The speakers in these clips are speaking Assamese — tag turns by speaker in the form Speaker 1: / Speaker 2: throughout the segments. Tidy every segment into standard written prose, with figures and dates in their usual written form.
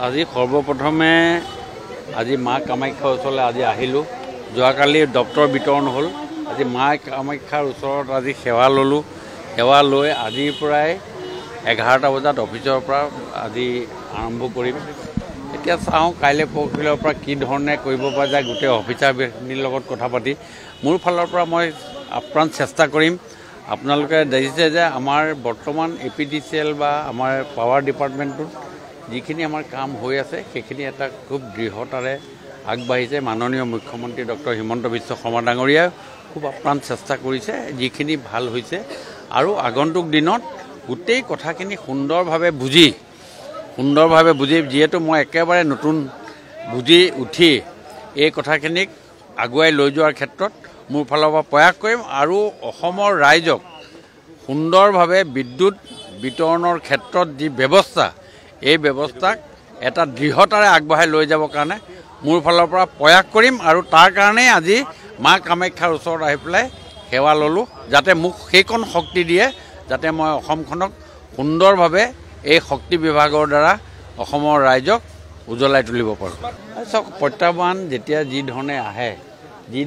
Speaker 1: আজি সৰ্বপ্ৰথমে আজি মা কামাখ্যাৰ ওচৰলৈ আজি আহিলোঁ। যোৱাকালি ডক্টৰ বিতৰণ হ'ল। আজি মা কামাখ্যাৰ ওচৰত আজি সেৱা ল'লোঁ। সেৱা লৈ আজিৰ পৰাই 11টা বজাত অফিচৰ পৰা আজি আৰম্ভ কৰিম। এতিয়া চাওঁ কাইলৈ পৰহিলৰ পৰা কি ধৰণে কৰিব পৰা যায় গোটেই অফিচাৰখিনিৰ লগত কথা পাতি মোৰ ফালৰ পৰা মই আপ্ৰাণ চেষ্টা কৰিম। আপোনালোকে দেখিছে যে আমাৰ বৰ্তমান APDCL বা আমাৰ পাৱাৰ ডিপাৰ্টমেণ্টটোত যিখিনি আমাৰ কাম হৈ আছে সেইখিনি এটা খুব দৃঢ়তাৰে আগবাঢ়িছে। মাননীয় মুখ্যমন্ত্ৰী ডক্টৰ হিমন্ত বিশ্ব শৰ্মা ডাঙৰীয়াই খুব আপ্ৰাণ চেষ্টা কৰিছে, যিখিনি ভাল হৈছে। আৰু আগন্তুক দিনত গোটেই কথাখিনি সুন্দৰভাৱে বুজি যিহেতু মই একেবাৰে নতুন বুজি উঠি এই কথাখিনিক আগুৱাই লৈ যোৱাৰ ক্ষেত্ৰত মোৰ ফালৰ পৰা প্ৰয়াস কৰিম। আৰু অসমৰ ৰাইজক সুন্দৰভাৱে বিদ্যুৎ বিতৰণৰ ক্ষেত্ৰত যি ব্যৱস্থা, এই ব্যৱস্থাক এটা দৃঢ়তাৰে আগবঢ়াই লৈ যাবৰ কাৰণে মোৰ ফালৰ পৰা প্ৰয়াস কৰিম। আৰু তাৰ কাৰণেই আজি মা কামাখ্যাৰ ওচৰত আহি পেলাই সেৱা ল'লোঁ, যাতে মোক সেইকণ শক্তি দিয়ে যাতে মই অসমখনক সুন্দৰভাৱে এই শক্তি বিভাগৰ দ্বাৰা অসমৰ ৰাইজক উজ্বলাই তুলিব পাৰোঁ। চাওক, প্ৰত্যাহ্বান যেতিয়া যি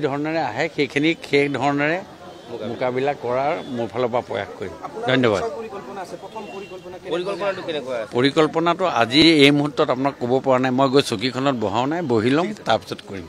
Speaker 1: ধৰণেৰে আহে সেইখিনিক সেই ধৰণেৰে মোকাবিলা কৰাৰ মোৰ ফালৰ পৰা প্ৰয়াস কৰিম। ধন্যবাদ। পৰিকল্পনাটো আজি এই মুহূৰ্তত আপোনাক ক'ব পৰা নাই। মই গৈ চকীখনত বহাও নাই, বহি ল'ম, তাৰপিছত কৰিম।